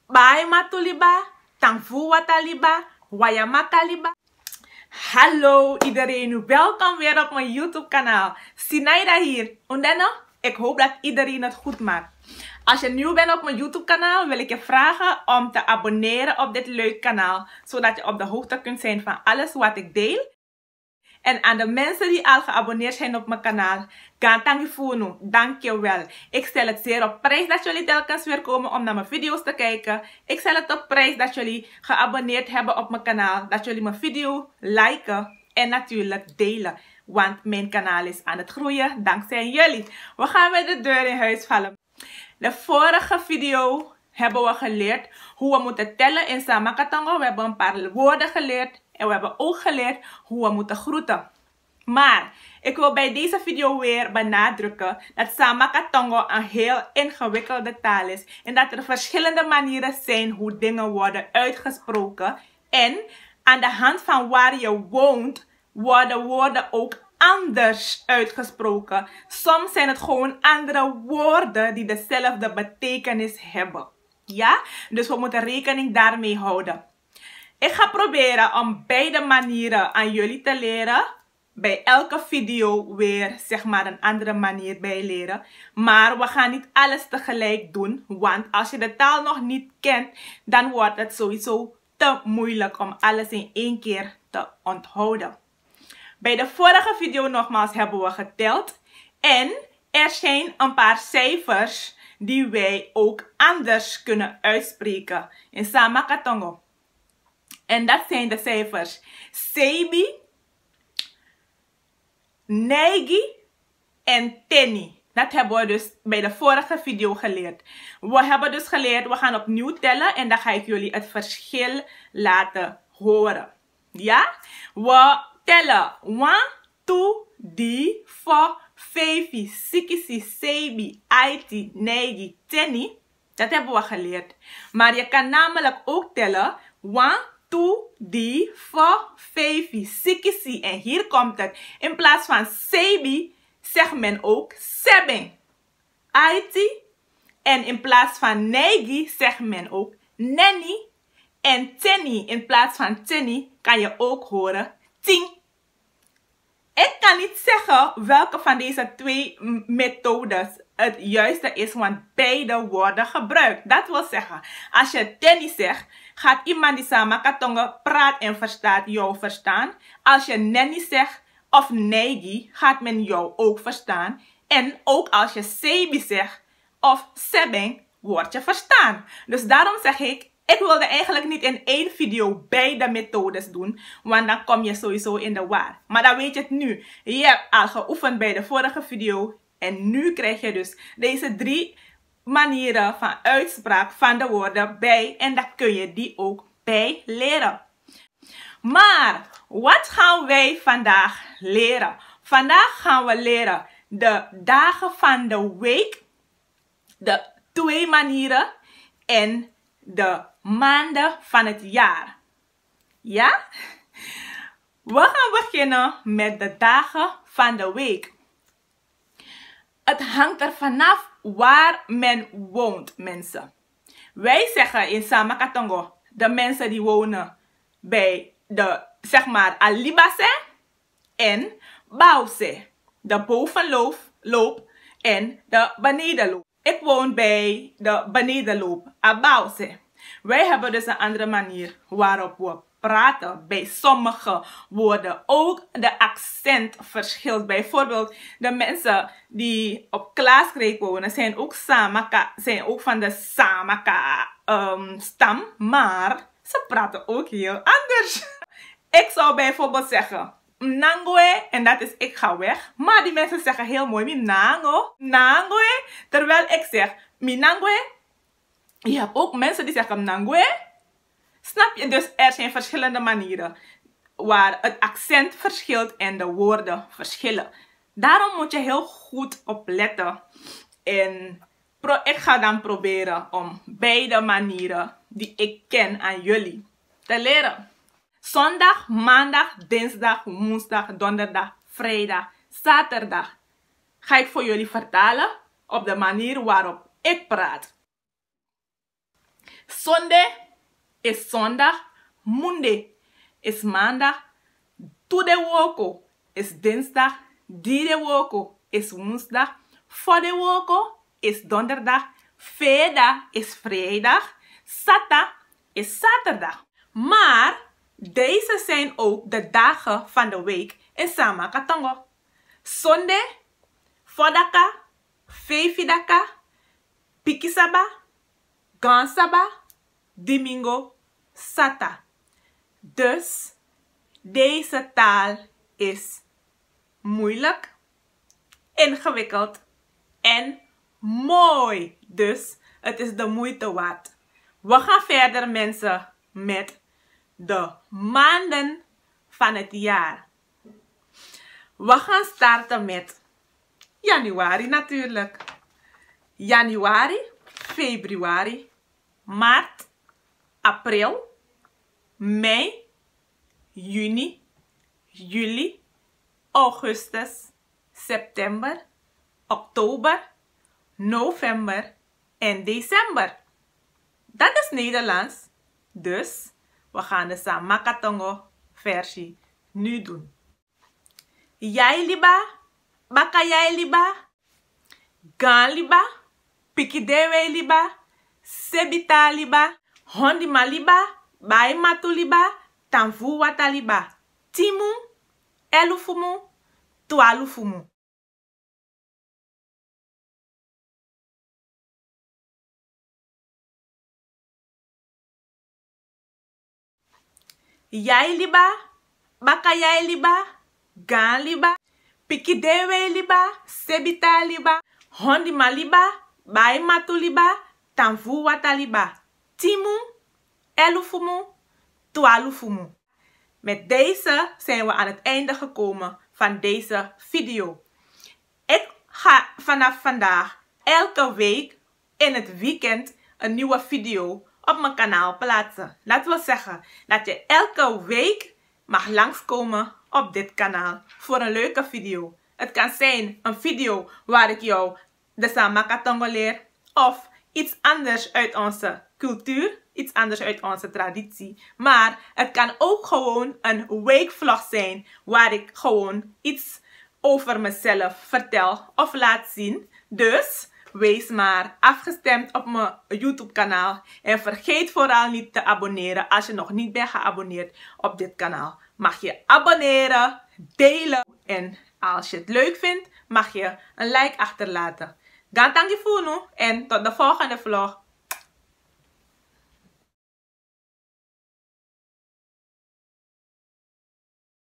Bye matuliba, tangfu wataliba, wayamakaliba. Hallo iedereen, welkom weer op mijn YouTube kanaal. Sinaida hier. Ondeno, ik hoop dat iedereen het goed maakt. Als je nieuw bent op mijn YouTube kanaal, wil ik je vragen om te abonneren op dit leuke kanaal. Zodat je op de hoogte kunt zijn van alles wat ik deel. En aan de mensen die al geabonneerd zijn op mijn kanaal, dank je wel. Ik stel het zeer op prijs dat jullie telkens weer komen om naar mijn video's te kijken. Ik stel het op prijs dat jullie geabonneerd hebben op mijn kanaal. Dat jullie mijn video liken en natuurlijk delen. Want mijn kanaal is aan het groeien dankzij jullie. We gaan met de deur in huis vallen. De vorige video hebben we geleerd hoe we moeten tellen in Samakatongo. We hebben een paar woorden geleerd. En we hebben ook geleerd hoe we moeten groeten. Maar ik wil bij deze video weer benadrukken dat Samakatongo een heel ingewikkelde taal is. En dat er verschillende manieren zijn hoe dingen worden uitgesproken. En aan de hand van waar je woont worden woorden ook anders uitgesproken. Soms zijn het gewoon andere woorden die dezelfde betekenis hebben. Ja? Dus we moeten rekening daarmee houden. Ik ga proberen om beide manieren aan jullie te leren. Bij elke video weer zeg maar een andere manier bij leren. Maar we gaan niet alles tegelijk doen. Want als je de taal nog niet kent, dan wordt het sowieso te moeilijk om alles in één keer te onthouden. Bij de vorige video nogmaals hebben we geteld. En er zijn een paar cijfers die wij ook anders kunnen uitspreken in Samakatongo. En dat zijn de cijfers Sebi, Negi en Teni. Dat hebben we dus bij de vorige video geleerd. We hebben dus geleerd, we gaan opnieuw tellen en dan ga ik jullie het verschil laten horen. Ja? We tellen 1, 2, 3, 4, 5, 6, 7, 8, 9, 10. Dat hebben we geleerd. Maar je kan namelijk ook tellen 1, 2, 3, 4, 5, 6. En hier komt het. In plaats van sebi zegt men ook seben. Aiti. En in plaats van negi zegt men ook neni. En teni. In plaats van teni kan je ook horen ting. Ik kan niet zeggen welke van deze twee methodes het juiste is, want beide worden gebruikt. Dat wil zeggen, als je teni zegt, gaat iemand die Samakatongo praat en verstaat jou verstaan. Als je neni zegt of negi, gaat men jou ook verstaan. En ook als je sebi zegt of sebeng, word je verstaan. Dus daarom zeg ik wilde eigenlijk niet in één video beide methodes doen, want dan kom je sowieso in de war. Maar dan weet je het nu. Je hebt al geoefend bij de vorige video en nu krijg je dus deze 3 manieren van uitspraak van de woorden bij en dan kun je die ook bij leren. Maar wat gaan wij vandaag leren? Vandaag gaan we leren de dagen van de week, de 2 manieren en de maanden van het jaar. Ja? We gaan beginnen met de dagen van de week. Het hangt er vanaf waar men woont, mensen. Wij zeggen in Samakatongo, de mensen die wonen bij de, zeg maar, Alibase en Bause. De bovenloop en de benedenloop. Ik woon bij de benedenloop, Bause. Wij hebben dus een andere manier waarop we praten. Bij sommige woorden ook de accent verschilt. Bijvoorbeeld de mensen die op Klaaskreek wonen zijn ook Samaka, zijn ook van de Samaka stam. Maar ze praten ook heel anders. Ik zou bijvoorbeeld zeggen Nangoe, en dat is ik ga weg. Maar die mensen zeggen heel mooi Minango, Nangoe. Terwijl ik zeg Minangoe. Je hebt ook mensen die zeggen Nangoe. Snap je? Dus er zijn verschillende manieren waar het accent verschilt en de woorden verschillen. Daarom moet je heel goed opletten. En ik ga dan proberen om beide manieren die ik ken aan jullie te leren. Zondag, maandag, dinsdag, woensdag, donderdag, vrijdag, zaterdag ga ik voor jullie vertalen op de manier waarop ik praat. Sunday is zondag. Monday is maandag. Tudewoko is dinsdag. Didewoko is woensdag. Fodewoko is donderdag. Veda is vrijdag. Sata is zaterdag. Maar deze zijn ook de dagen van de week in Sama Katongo. Sunday, Fodaka, Feifidaka, Pikisaba, Gansaba, Domingo, Sata. Dus deze taal is moeilijk, ingewikkeld en mooi. Dus het is de moeite waard. We gaan verder, mensen, met de maanden van het jaar. We gaan starten met januari natuurlijk. Januari, februari, maart, april, mei, juni, juli, augustus, september, oktober, november en december. Dat is Nederlands. Dus we gaan de Sama Katongo versie nu doen. Jij liba, baka jij liba, gan liba, pikidewe liba, sebita liba, hondima liba, bai matu liba, tanfu wata liba, timu, elufumu, tualufumu. Jij liba, baka jij liba, gan liba, pikidewe liba, sebita liba, hondima liba, bai matu liba, tanfu wata liba, timu, elufumu, tualufumu. Met deze zijn we aan het einde gekomen van deze video. Ik ga vanaf vandaag elke week in het weekend een nieuwe video op mijn kanaal plaatsen. Laten we zeggen dat je elke week mag langskomen op dit kanaal voor een leuke video. Het kan zijn een video waar ik jou de Sama Katongo leer of iets anders uit onze cultuur, iets anders uit onze traditie. Maar het kan ook gewoon een weekvlog zijn waar ik gewoon iets over mezelf vertel of laat zien. Dus wees maar afgestemd op mijn YouTube kanaal. En vergeet vooral niet te abonneren als je nog niet bent geabonneerd op dit kanaal. Mag je abonneren, delen en als je het leuk vindt mag je een like achterlaten. Dank je voor nu en tot de volgende vlog.